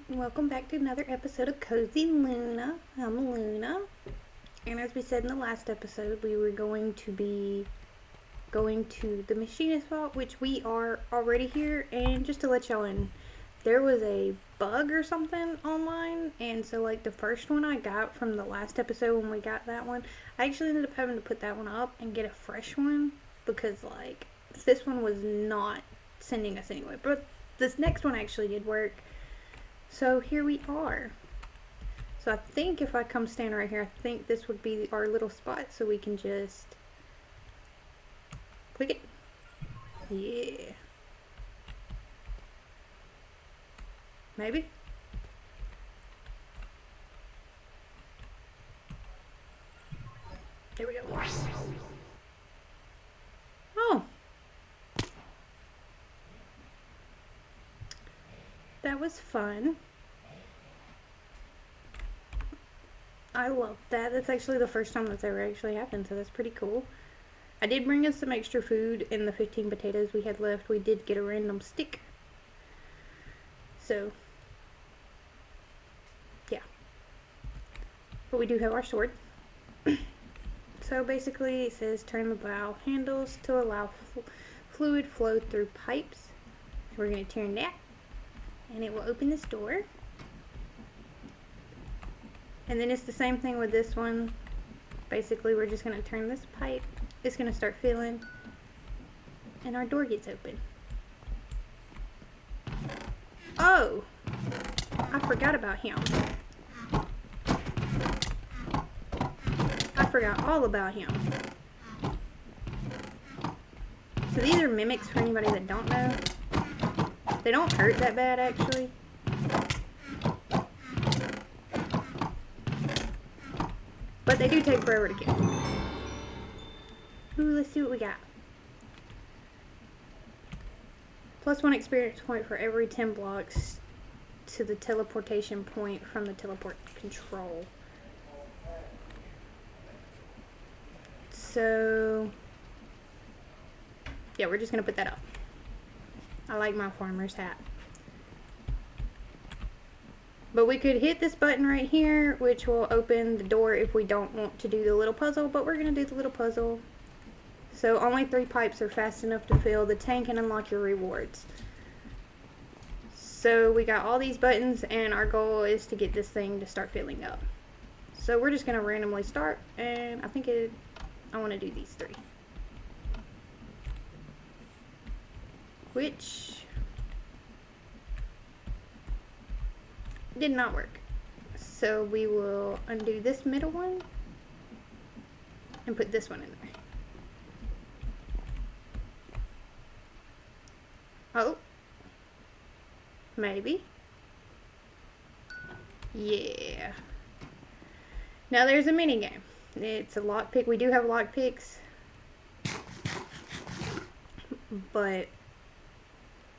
Welcome back to another episode of Cozy Luna. I'm Luna. And as we said in the last episode, we were going to be going to the machinist vault, which we are already here. And just to let y'all in, there was a bug or something online. And so like the first one I got from the last episode when we got that one, I actually ended up having to put that one up and get a fresh one. Because like this one was not sending us anywhere. But this next one actually did work. So here we are. So I think if I come stand right here, I think this would be our little spot, so we can just click it. Yeah. Maybe? There we go. Oh. That was fun. I love that. That's actually the first time that's ever actually happened, so that's pretty cool. I did bring us some extra food in the 15 potatoes we had left. We did get a random stick. So, yeah. But we do have our sword. So basically it says turn the valve handles to allow fluid flow through pipes. So we're going to turn that. And it will open this door. And then it's the same thing with this one. Basically, we're just going to turn this pipe. It's going to start filling. And our door gets open. Oh! I forgot about him. I forgot all about him. So these are mimics for anybody that don't know. They don't hurt that bad, actually. But they do take forever to kill. Ooh, let's see what we got. +1 experience point for every 10 blocks to the teleportation point from the teleport control. So, yeah, we're just going to put that up. I like my farmer's hat. But we could hit this button right here, which will open the door if we don't want to do the little puzzle, but we're going to do the little puzzle. So only 3 pipes are fast enough to fill the tank and unlock your rewards. So we got all these buttons, and our goal is to get this thing to start filling up. So we're just going to randomly start, and I want to do these 3. Which did not work. So we will undo this middle one and put this one in there. Oh. Maybe. Yeah. Now there's a mini game. It's a lockpick. We do have lockpicks. But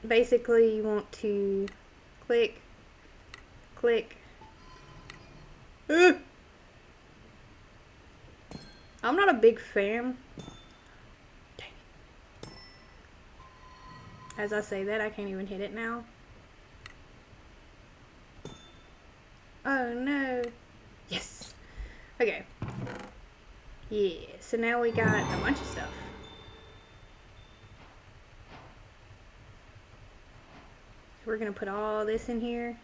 basically you want to click. I'm not a big fan. Dang it. As I say that, I can't even hit it now. Oh no. Yes. Okay. Yeah, so now we got a bunch of stuff. So we're gonna put all this in here.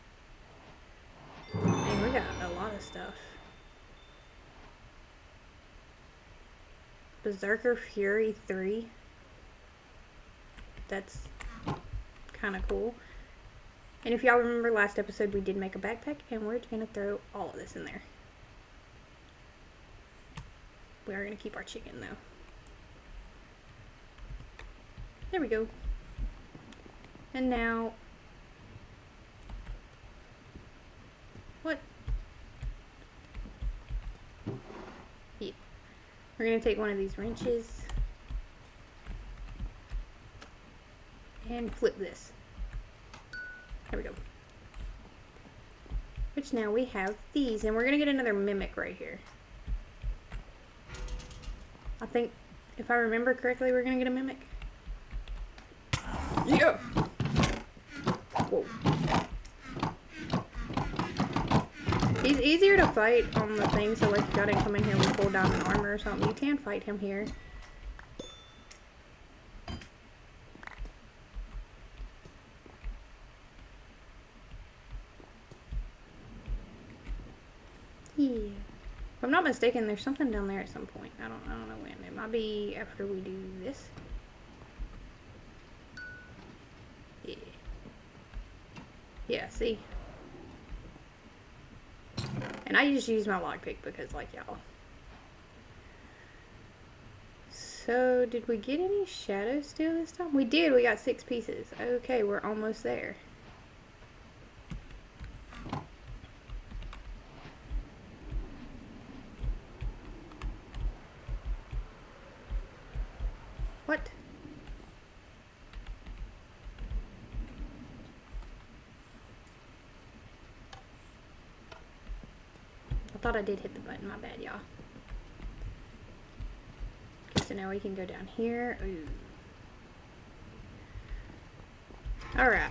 And we got a lot of stuff. Berserker Fury 3. That's kind of cool. And if y'all remember last episode, we did make a backpack, and we're going to throw all of this in there. We are going to keep our chicken, though. There we go. And now... What? Yeah. We're going to take one of these wrenches and flip this. There we go. Which now we have these, and we're going to get another mimic right here. I think, if I remember correctly, we're going to get a mimic. Yeah! Whoa. He's easier to fight on the thing, so like you gotta come in here with full diamond armor or something. You can fight him here. Yeah. If I'm not mistaken, there's something down there at some point. I don't know when. It might be after we do this. Yeah. Yeah, see? And I just use my lockpick because, like, y'all. So, did we get any shadow steel this time? We did. We got 6 pieces. Okay, we're almost there. What? I thought I did hit the button. My bad, y'all. Okay, so now we can go down here. Ooh. Alright.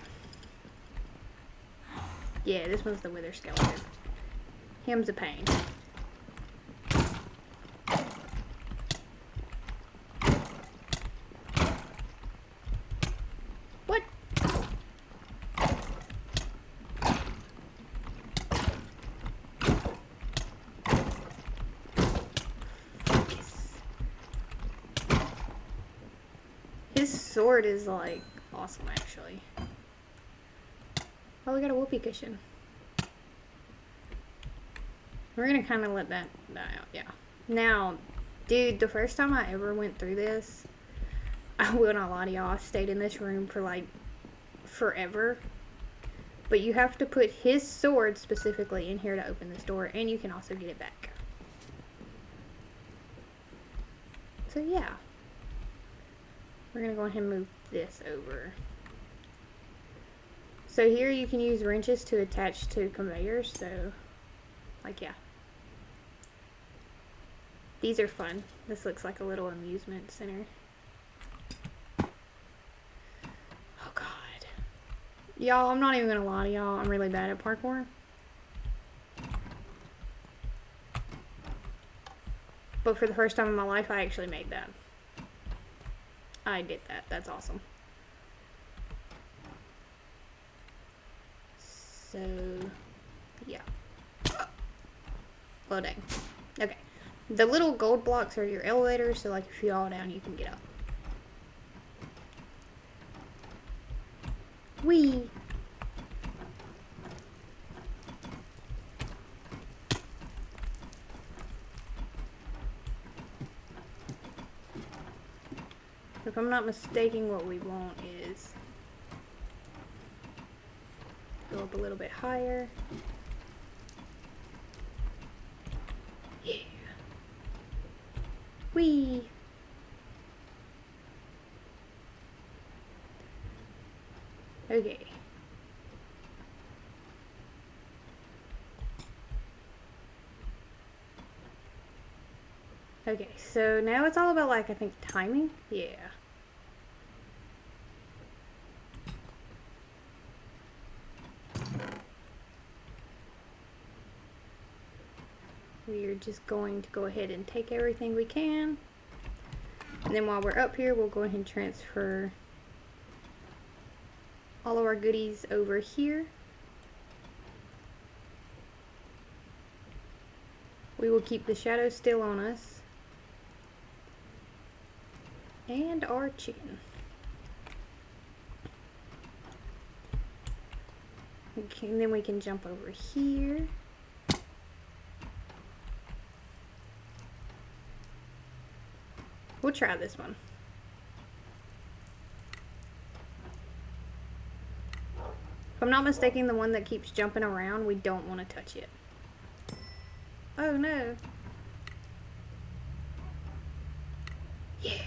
Yeah, this one's the wither skeleton. Him's a pain. What? Focus. His sword is like awesome actually. Oh, we got a whoopee cushion. We're gonna kind of let that die out, yeah. Now, dude, the first time I ever went through this, I will not lie to y'all, I stayed in this room for like forever. But you have to put his sword specifically in here to open this door, and you can also get it back. So yeah. We're gonna go ahead and move this over. So here you can use wrenches to attach to conveyors, so like yeah. These are fun. This looks like a little amusement center. Oh god. Y'all, I'm not even gonna lie to y'all, I'm really bad at parkour. But for the first time in my life, I actually made that. I did that. That's awesome. So, yeah. Well, dang. Okay. The little gold blocks are your elevators, so like if you fall down, you can get up. Whee! If I'm not mistaken, what we want is go up a little bit higher. Yeah. Whee! Okay. Okay, so now it's all about, like, I think timing? Yeah. We are just going to go ahead and take everything we can. And then while we're up here, we'll go ahead and transfer all of our goodies over here. We will keep the shadow still on us. And our chicken. Okay, and then we can jump over here. We'll try this one. If I'm not mistaken, the one that keeps jumping around, we don't want to touch it. Oh no. Yeah.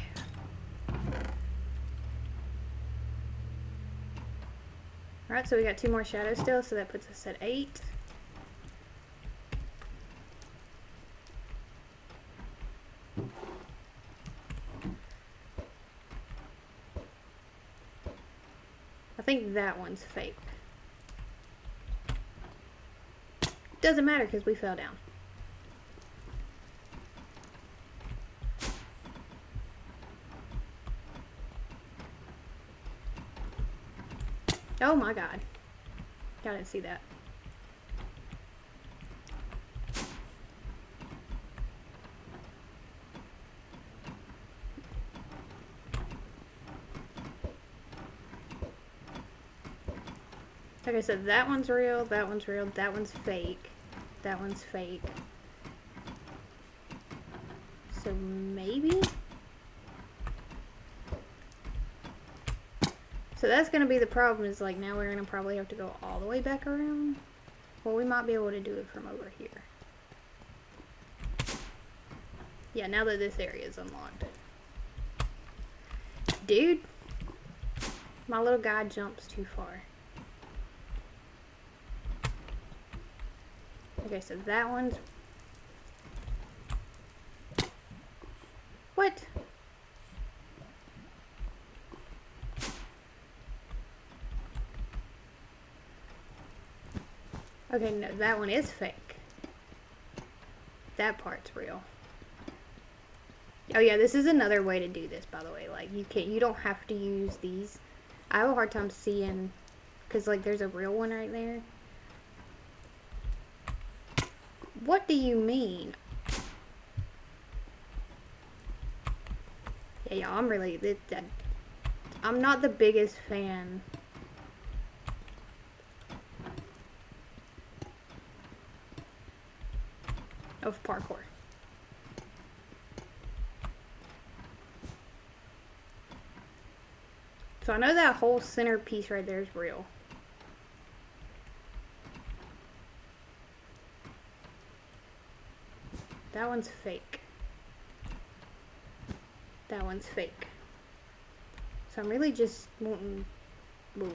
Alright, so we got 2 more shadows still, so that puts us at 8. I think that one's fake. Doesn't matter because we fell down. Oh my god. I didn't see that. Like I said, that one's real, that one's real, that one's fake. That one's fake. So maybe? So that's going to be the problem, is like now we're going to probably have to go all the way back around. Well, we might be able to do it from over here. Yeah, now that this area is unlocked. Dude, my little guy jumps too far. Okay, so that one's... What? Okay, no, that one is fake. That part's real. Oh yeah, this is another way to do this, by the way. Like, you don't have to use these. I have a hard time seeing, because like there's a real one right there. What do you mean? Yeah, I'm really, I'm not the biggest fan of parkour. So I know that whole center piece right there is real. That one's fake. That one's fake. So I'm really just wanting... Whoa.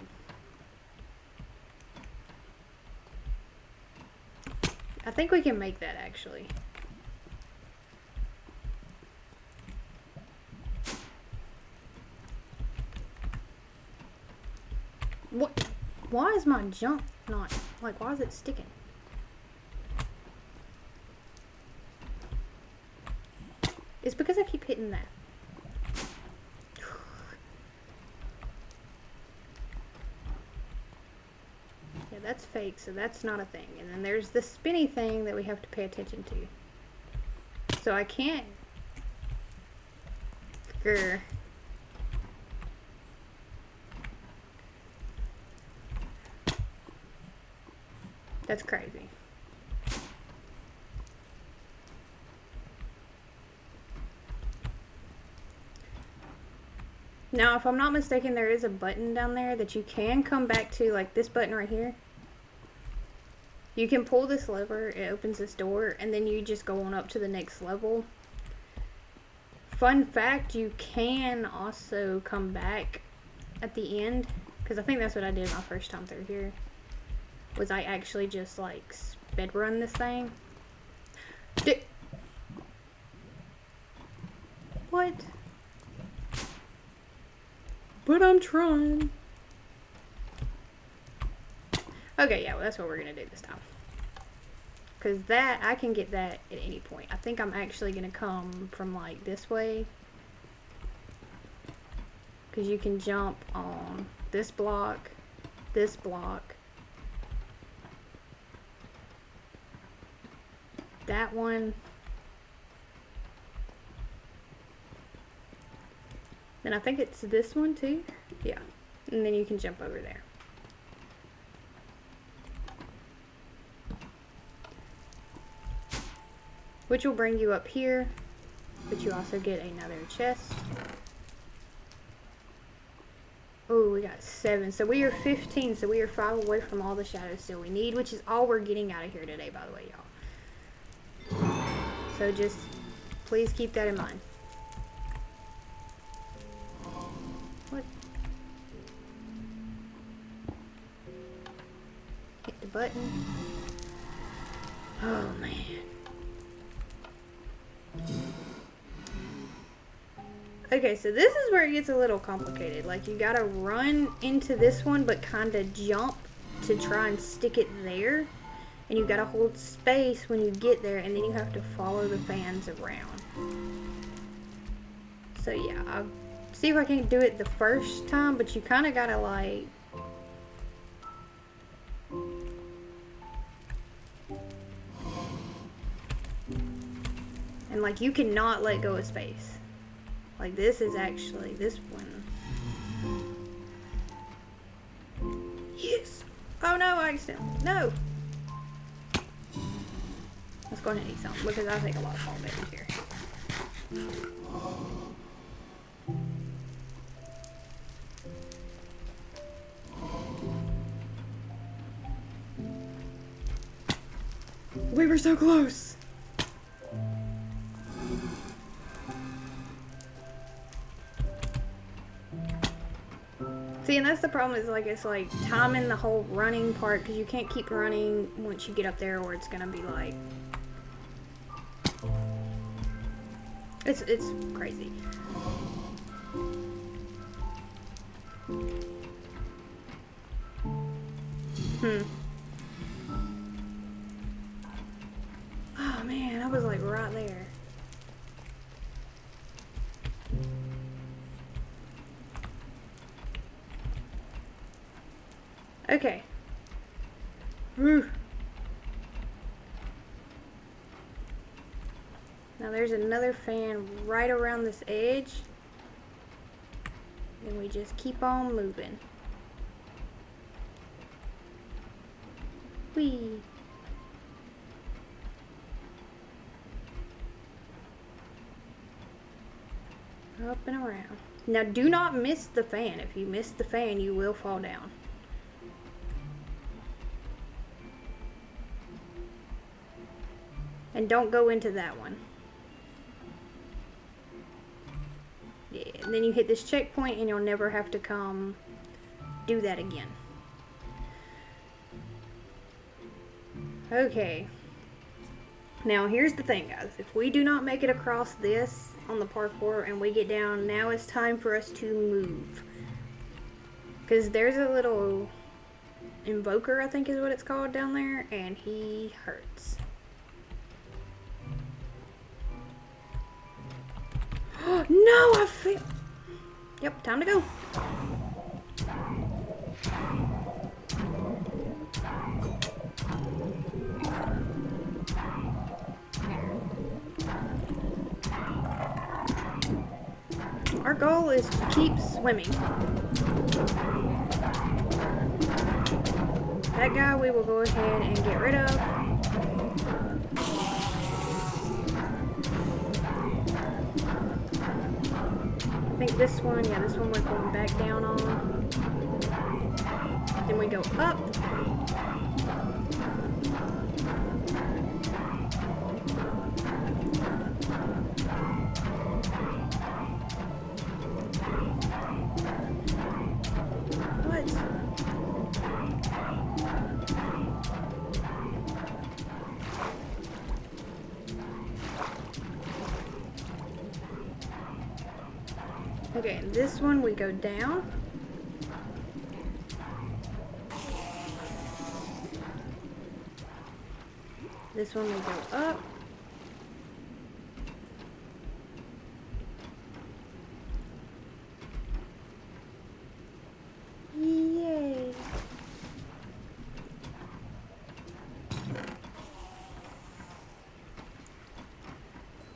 I think we can make that, actually. What? Why is my jump not... Like, why is it sticking? It's because I keep hitting that. Yeah, that's fake, so that's not a thing. And then there's the spinny thing that we have to pay attention to. So I can't... Grr. That's crazy. Now, if I'm not mistaken, there is a button down there that you can come back to, like this button right here. You can pull this lever, it opens this door, and then you just go on up to the next level. Fun fact, you can also come back at the end, because I think that's what I did my first time through here. Was I actually just like sped run this thing? What? But I'm trying. Okay, yeah, well, that's what we're gonna do this time. Because that, I can get that at any point. I think I'm actually gonna come from like this way. Because you can jump on this block, that one. Then I think it's this one too. Yeah. And then you can jump over there. Which will bring you up here. But you also get another chest. Oh, we got 7. So we are 15. So we are 5 away from all the shadows still we need. Which is all we're getting out of here today, by the way, y'all. So just please keep that in mind. What? Hit the button. Oh, man. Okay, so this is where it gets a little complicated. Like, you gotta run into this one, but kind of jump to try and stick it there. And you gotta hold space when you get there, and then you have to follow the fans around. So yeah, I'll see if I can do it the first time, but you kind of gotta like... And like, you cannot let go of space. Like, this is actually, this one. Yes! Oh no, I accidentally, no! Let's go ahead and eat something, because I take a lot of fall damage here. We were so close! See, and that's the problem, is like, it's like timing the whole running part, because you can't keep running once you get up there, or it's gonna be like... It's crazy. Oh man, I was like right there. Okay. Whew. Now there's another fan right around this edge. And we just keep on moving. Whee! Up and around. Now do not miss the fan. If you miss the fan, you will fall down. And don't go into that one. Yeah, and then you hit this checkpoint and you'll never have to come do that again. Okay. Now here's the thing, guys. If we do not make it across this on the parkour and we get down, now it's time for us to move. Because there's a little invoker, I think is what it's called, down there, and he hurts. No, I feel... Yep, time to go. Our goal is to keep swimming. That guy we will go ahead and get rid of. I think this one, yeah, this one we're going back down on. Then we go up. What? Okay, this one we go down. This one we go up. Yay!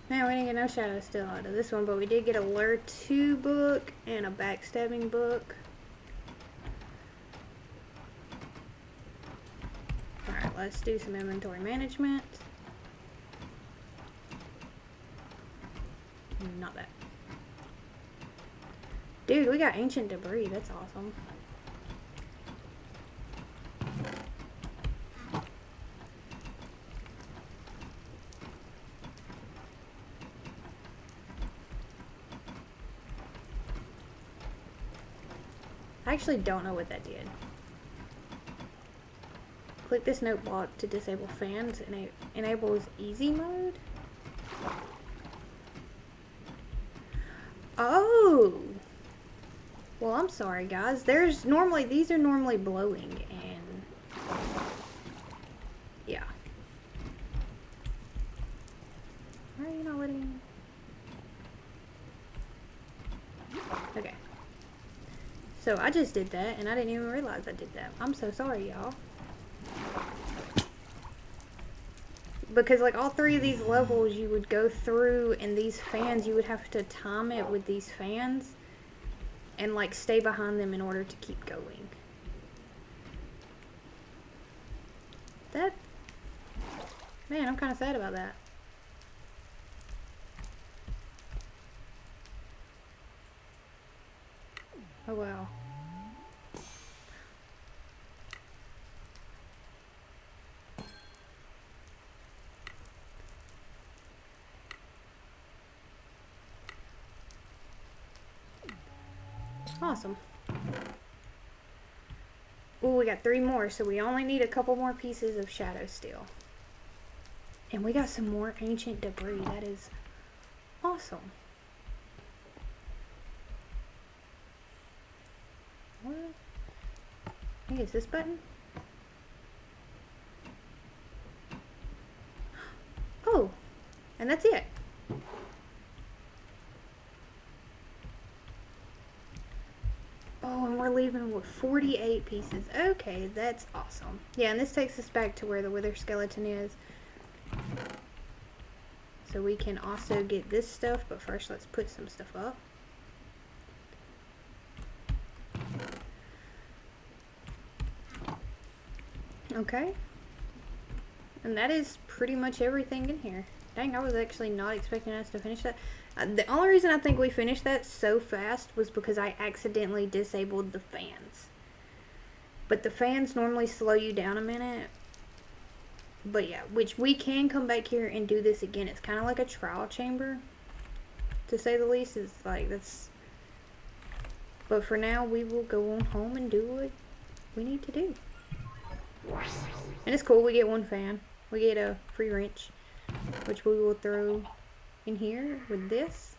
Man, we didn't get no shadow still out of this one, but we did get a Lure 2 book and a backstabbing book. Alright, let's do some inventory management. Not that. Dude, we got ancient debris. That's awesome. I actually don't know what that did. Click this note block to disable fans, and it enables easy mode. Oh! Well, I'm sorry, guys. These are normally blowing, and yeah. So I just did that, and I didn't even realize I did that. I'm so sorry, y'all. Because like all 3 of these levels you would go through, and these fans, you would have to time it with these fans and like stay behind them in order to keep going. That, man, I'm kind of sad about that. Oh wow. Awesome. Ooh, we got 3 more, so we only need a couple more pieces of shadow steel. And we got some more ancient debris. That is awesome. What? I think it's this button. Oh, and that's it. Oh, and we're leaving with 48 pieces. Okay, that's awesome. Yeah, and this takes us back to where the wither skeleton is. So we can also get this stuff, but first let's put some stuff up. Okay. And that is pretty much everything in here. Dang, I was actually not expecting us to finish that. The only reason I think we finished that so fast was because I accidentally disabled the fans. But the fans normally slow you down a minute. But yeah, which we can come back here and do this again. It's kind of like a trial chamber, to say the least. It's like, that's... But for now, we will go on home and do what we need to do. And it's cool, we get 1 fan. We get a free wrench, which we will throw in here with this.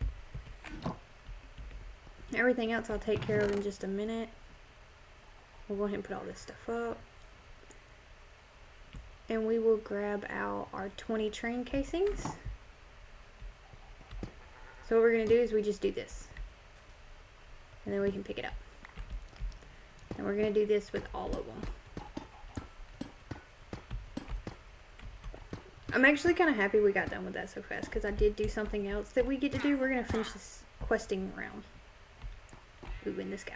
Everything else I'll take care of in just a minute. We'll go ahead and put all this stuff up. And we will grab out our 20 train casings. So what we're going to do is we just do this. And then we can pick it up. And we're going to do this with all of them. I'm actually kind of happy we got done with that so fast, because I did do something else that we get to do. We're going to finish this questing round. Ooh, in this guy.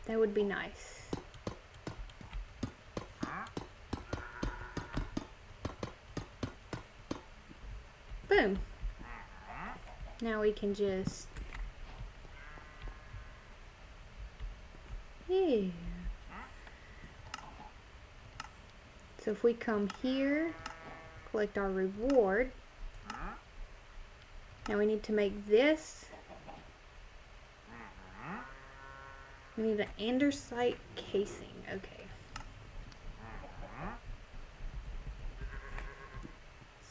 That would be nice. Boom. Now we can just... Yeah. So if we come here, collect our reward. Now we need to make this. We need an andesite casing. Okay.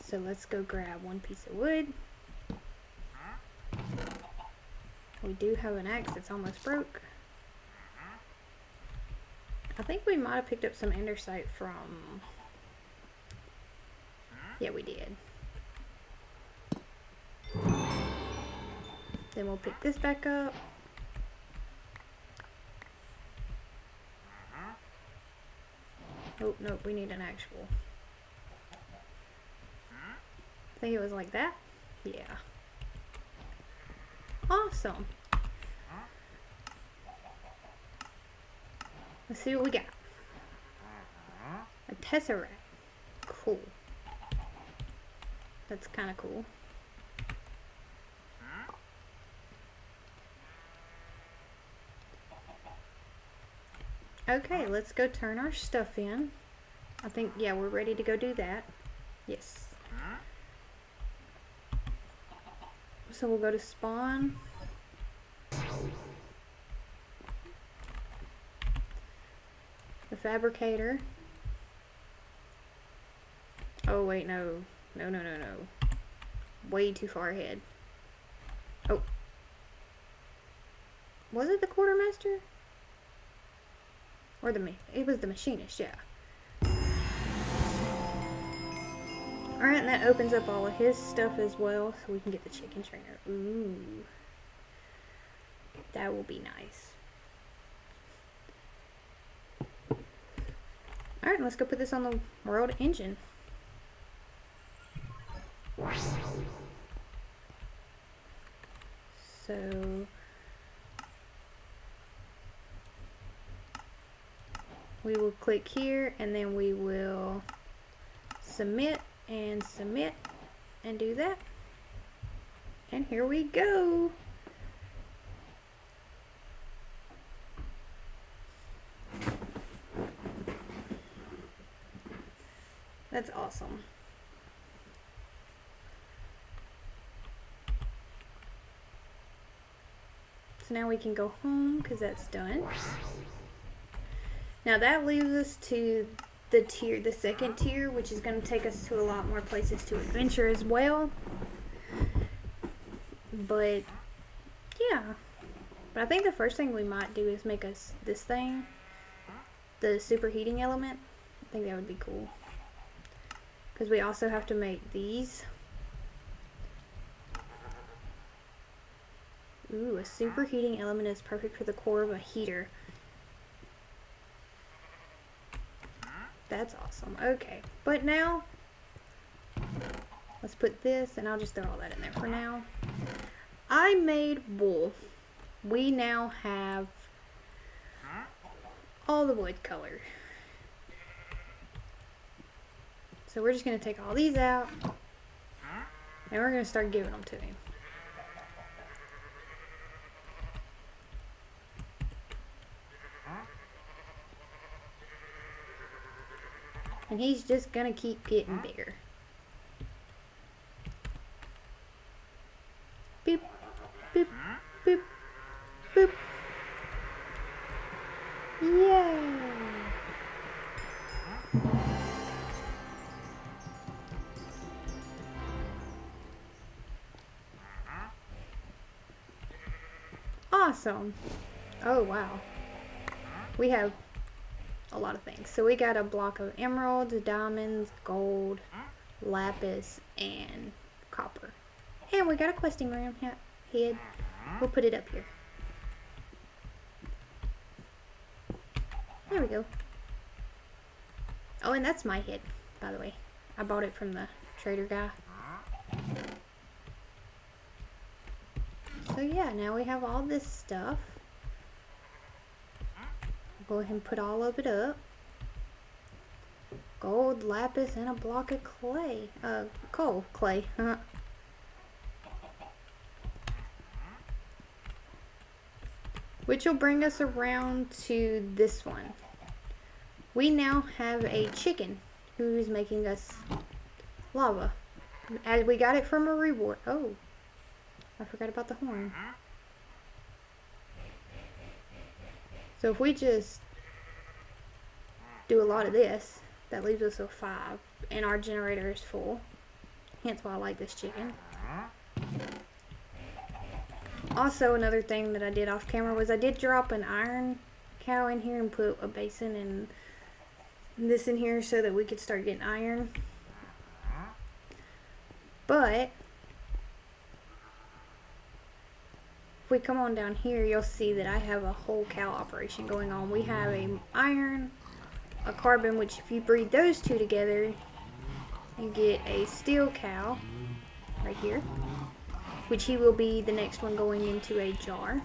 So let's go grab 1 piece of wood. We do have an axe that's almost broke. I think we might have picked up some andesite from... Yeah, we did. Then we'll pick this back up. Oh, no, we need an actual. I think it was like that. Yeah. Awesome. Let's see what we got. A tesseract. Cool. That's kind of cool. Okay, let's go turn our stuff in. I think, yeah, we're ready to go do that. Yes. So we'll go to spawn. The fabricator. Oh, wait, no. No, no, no, no. Way too far ahead. Oh. Was it the quartermaster? Or it was the machinist, yeah. Alright, and that opens up all of his stuff as well, so we can get the chicken trainer. Ooh. That will be nice. Alright, let's go put this on the world engine. So we will click here and then we will submit and do that. And here we go. That's awesome. So now we can go home because that's done. Now that leaves us to the second tier, which is going to take us to a lot more places to adventure as well. But yeah, but I think the first thing we might do is make us this thing, the superheating element. I think that would be cool because we also have to make these. Ooh, a superheating element is perfect for the core of a heater. That's awesome. Okay, but now let's put this, and I'll just throw all that in there for now. I made wool. We now have all the wood color. So we're just going to take all these out, and we're going to start giving them to him. And he's just gonna keep getting bigger. Boop, boop, boop, boop. Yay! Awesome. Oh wow. We have a lot of things. So we got a block of emeralds, diamonds, gold, lapis, and copper. And we got a questing ram head. We'll put it up here. There we go. Oh, and that's my head, by the way. I bought it from the trader guy. So yeah, now we have all this stuff. Go ahead and put all of it up. Gold, lapis, and a block of clay. Clay. Which will bring us around to this one. We now have a chicken who's making us lava. And we got it from a reward. Oh, I forgot about the horn. So if we just do a lot of this, that leaves us with 5, and our generator is full. Hence why I like this chicken. Also, another thing that I did off camera was I did drop an iron cow in here and put a basin and this in here so that we could start getting iron. But if we come on down here, you'll see that I have a whole cow operation going on. We have a iron, a carbon, which if you breed those two together, you get a steel cow right here, which he will be the next one going into a jar.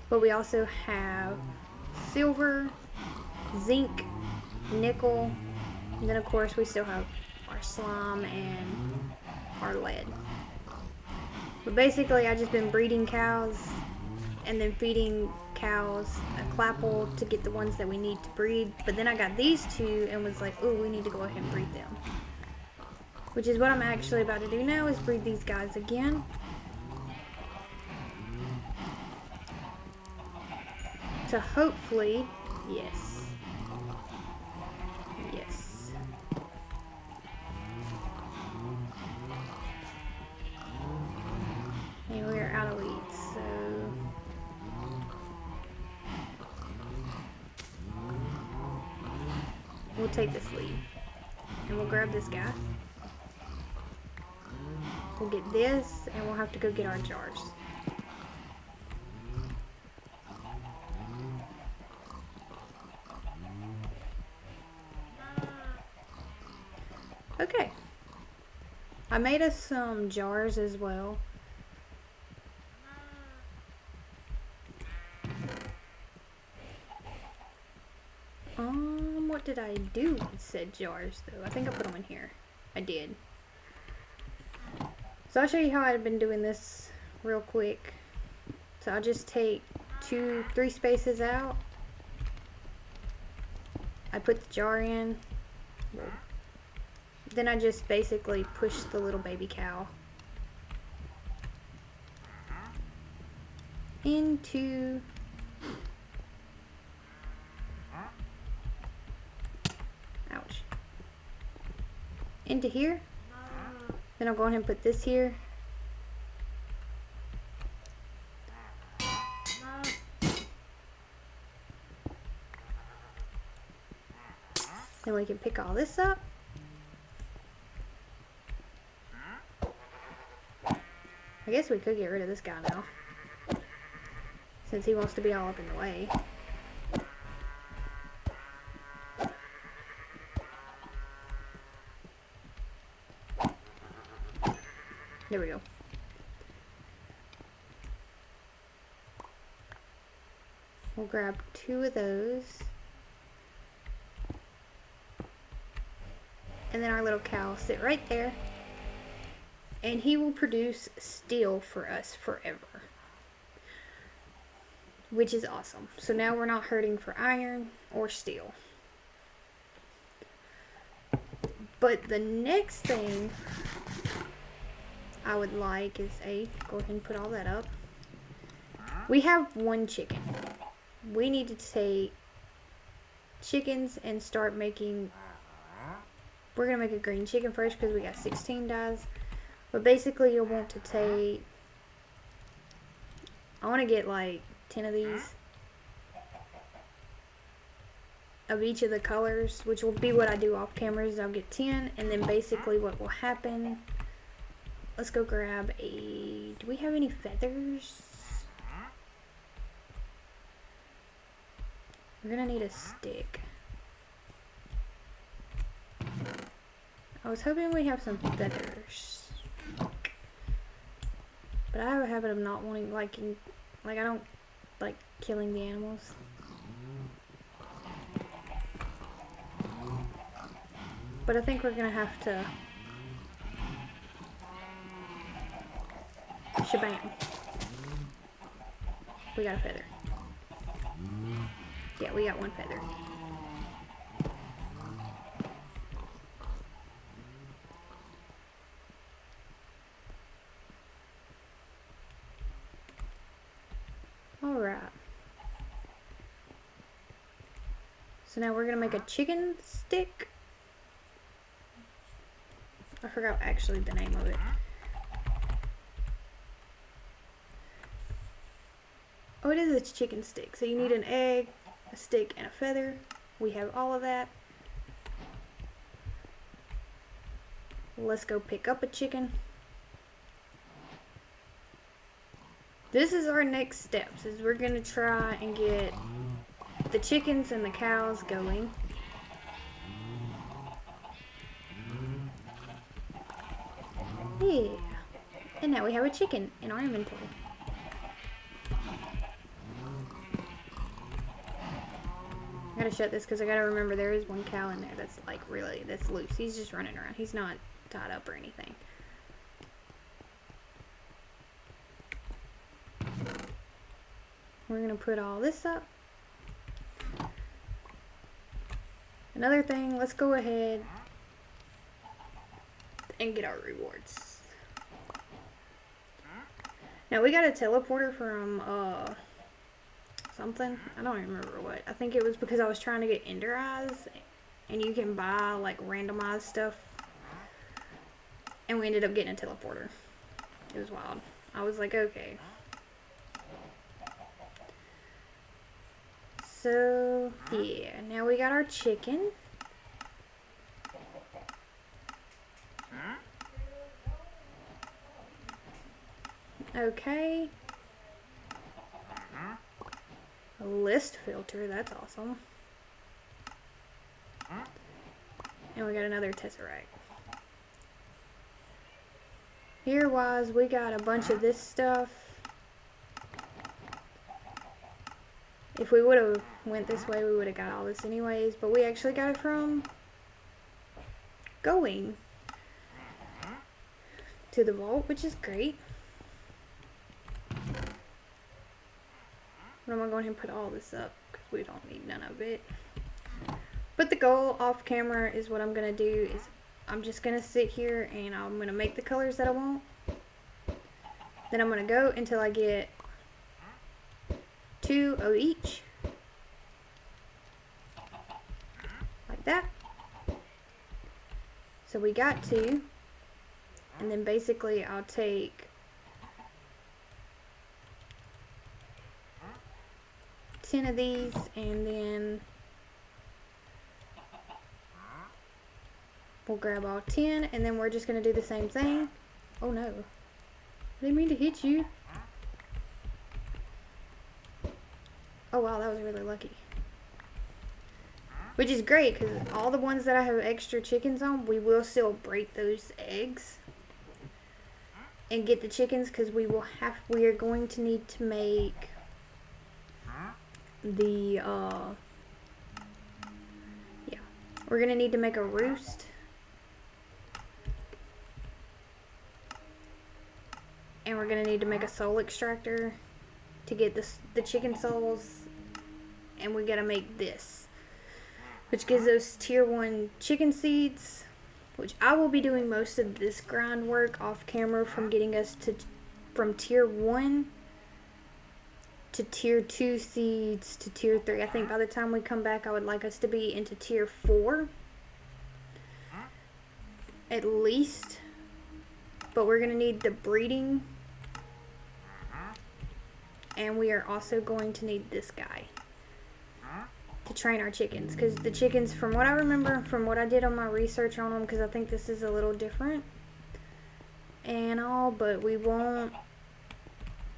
But we also have silver, zinc, nickel, and then of course we still have our slime and our lead. But basically I just been breeding cows and then feeding cows a clapple to get the ones that we need to breed. But then I got these two and was like, oh, we need to go ahead and breed them. Which is what I'm actually about to do now, is breed these guys again. To hopefully, yes. Yes. And we are out of leads, so we'll take this lead. and we'll grab this guy. We'll get this, and we'll have to go get our jars. Okay. I made us some jars as well. What did I do with said jars though? I think I put them in here. I did. So I'll show you how I've been doing this real quick. So I'll just take 3 spaces out. I put the jar in. Then I just basically push the little baby cow into into here. Then I'll go ahead and put this here. Then we can pick all this up. I guess we could get rid of this guy now, since he wants to be all up in the way. There we go. We'll grab 2 of those. And then our little cow will sit right there. And he will produce steel for us forever. Which is awesome. So now we're not hurting for iron or steel. But the next thing I would like is go ahead and put all that up. We have 1 chicken. We need to take chickens and start making. We're gonna make a green chicken first because we got 16 dyes. But basically, you'll want to take. I want to get like 10 of these of each of the colors, which will be what I do off camera. Is I'll get 10, and then basically what will happen. Let's go grab a. Do we have any feathers? We're gonna need a stick. I was hoping we'd have some feathers, but I have a habit of not wanting like I don't like killing the animals. But I think we're gonna have to. Shabam. We got a feather. Yeah, we got 1 feather. Alright. So now we're gonna make a chicken stick. I forgot actually the name of it. Oh, it is a chicken stick. So you need an egg, a stick, and a feather. We have all of that. Let's go pick up a chicken. This is our next steps. Is we're gonna try and get the chickens and the cows going. Yeah. And now we have a chicken in our inventory. I gotta shut this because I gotta remember there is 1 cow in there that's like that's loose. He's just running around. He's not tied up or anything. We're gonna put all this up. Another thing, let's go ahead and get our rewards. Now we got a teleporter from something. I don't even remember what. I think it was because I was trying to get ender eyes, and you can buy like randomized stuff, and we ended up getting a teleporter. It was wild. I was like, okay. So yeah, now we got our chicken. Okay. A list filter, that's awesome. And we got another tesseract. Here wise, we got a bunch of this stuff. If we would have went this way, we would have got all this anyways, but we actually got it from going to the vault, which is great. But I'm going to go ahead and put all this up because we don't need none of it. But the goal off camera is what I'm going to do is I'm just going to sit here and I'm going to make the colors that I want. Then I'm going to go until I get 2 of each. Like that. So we got 2. And then basically I'll take 10 of these and then we'll grab all 10 and then we're just going to do the same thing. Oh no. I didn't mean to hit you. Oh wow, that was really lucky. Which is great because all the ones that I have extra chickens on, we will still break those eggs and get the chickens because we are going to need to make the yeah, we're gonna need to make a roost. And we're gonna need to make a soul extractor to get the chicken souls, and we gotta make this, which gives us tier 1 chicken seeds, which I will be doing most of this grind work off camera from getting us to from tier 1 to tier 2 seeds to tier 3. I think by the time we come back I would like us to be into tier 4 at least, but we're gonna need the breeding. And we are also going to need this guy to train our chickens. Because the chickens, from what I remember, from what I did on my research on them, because I think this is a little different and all, but we want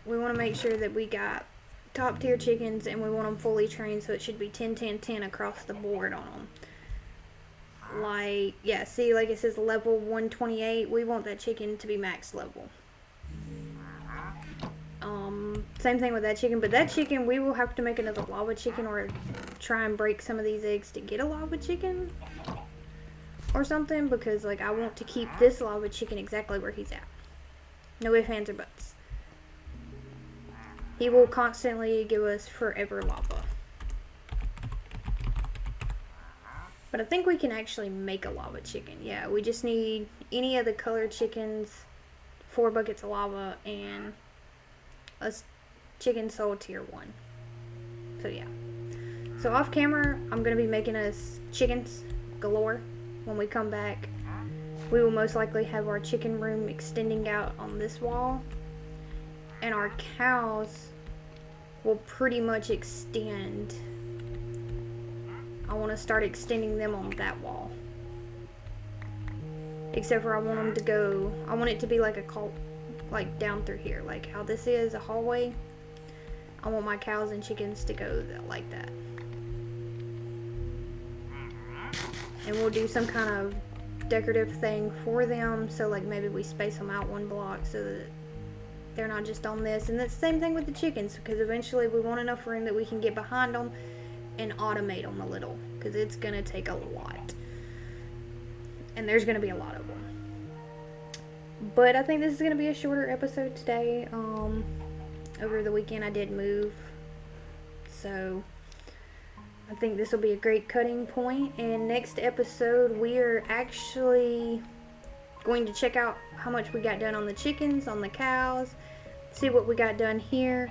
to make sure that we got top tier chickens and we want them fully trained, so it should be 10, 10, 10 across the board on them. Like, yeah, see, like it says level 128, we want that chicken to be max level. Same thing with that chicken, but that chicken, we will have to make another lava chicken or try and break some of these eggs to get a lava chicken or something, because like I want to keep this lava chicken exactly where he's at. No ifs, ands, or buts. He will constantly give us forever lava. But I think we can actually make a lava chicken. Yeah, we just need any of the colored chickens, 4 buckets of lava, and a chicken soul tier 1. So yeah. So off camera, I'm going to be making us chickens galore. When we come back, we will most likely have our chicken room extending out on this wall. And our cows will pretty much extend. I want to start extending them on that wall. Except for I want them to go, I want it to be like a cult, like down through here, like how this is a hallway. I want my cows and chickens to go like that. And we'll do some kind of decorative thing for them, so like maybe we space them out 1 block so that they're not just on this. And that's the same thing with the chickens, because eventually we want enough room that we can get behind them and automate them a little, because it's going to take a lot. And there's going to be a lot of them. But I think this is going to be a shorter episode today. Over the weekend I did move, so I think this will be a great cutting point. And next episode we are actually going to check out how much we got done on the chickens, on the cows, see what we got done here.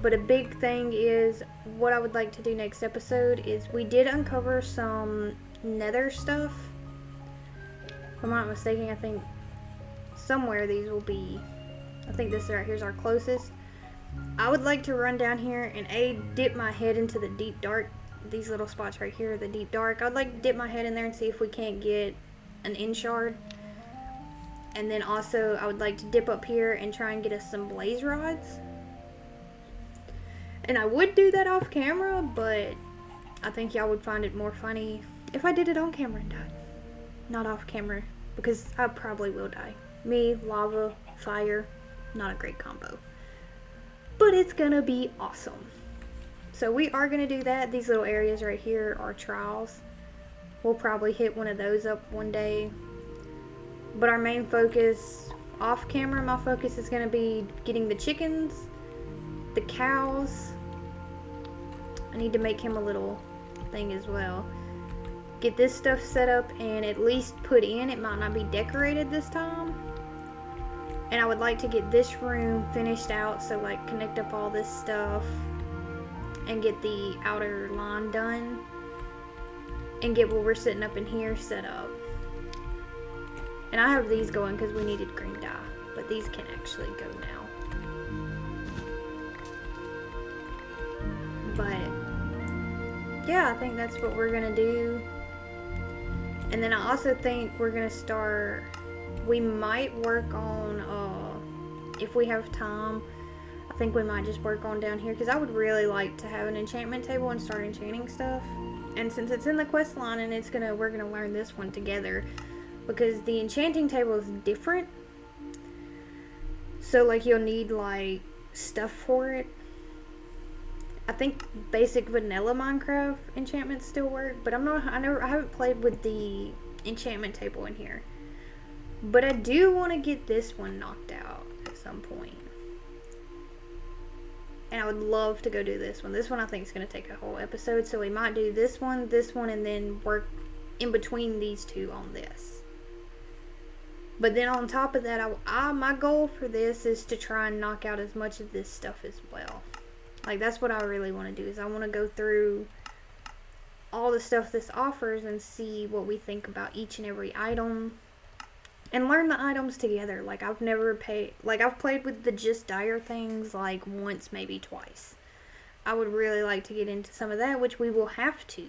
But a big thing is, what I would like to do next episode is, we did uncover some nether stuff. If I'm not mistaken, I think somewhere these will be, I think this right here is our closest. I would like to run down here and dip my head into the deep dark. These little spots right here, the deep dark. I'd like to dip my head in there and see if we can't get an end shard. And then also I would like to dip up here and try and get us some blaze rods. And I would do that off camera, but I think y'all would find it more funny if I did it on camera and died. Not off camera, because I probably will die. Me, lava, fire, not a great combo. But it's gonna be awesome. So we are gonna do that. These little areas right here are trials. We'll probably hit one of those up one day. But our main focus, off camera, my focus is gonna be getting the chickens, the cows. I need to make him a little thing as well. Get this stuff set up and at least put in. It might not be decorated this time. And I would like to get this room finished out, so like connect up all this stuff and get the outer line done and get what we're sitting up in here set up. And I have these going because we needed green dye, but these can actually go now. But yeah, I think that's what we're gonna do. And then I also think we're gonna start, we might work on, if we have time, I think we might just work on down here, because I would really like to have an enchantment table and start enchanting stuff. And since it's in the quest line and we're gonna learn this one together, because the enchanting table is different. So like you'll need like stuff for it. I think basic vanilla Minecraft enchantments still work, but I haven't played with the enchantment table in here. But I do want to get this one knocked out at some point. And I would love to go do this one. This one I think is going to take a whole episode, so we might do this one, and then work in between these two on this. But then on top of that, my goal for this is to try and knock out as much of this stuff as well. Like, that's what I really want to do, is I want to go through all the stuff this offers and see what we think about each and every item. And learn the items together. Like, I've played with the just dire things, like, once, maybe twice. I would really like to get into some of that, which we will have to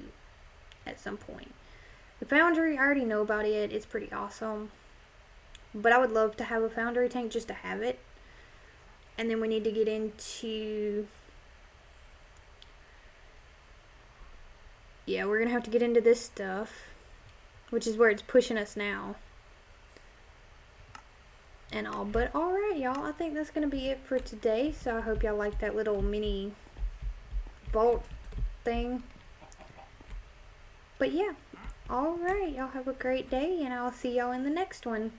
at some point. The foundry, I already know about it. It's pretty awesome. But I would love to have a foundry tank just to have it. And then we need to get into... Yeah, we're going to have to get into this stuff, which is where it's pushing us now. And all. But alright, y'all. I think that's going to be it for today. So I hope y'all like that little mini vault thing. But yeah. Alright, y'all have a great day, and I'll see y'all in the next one.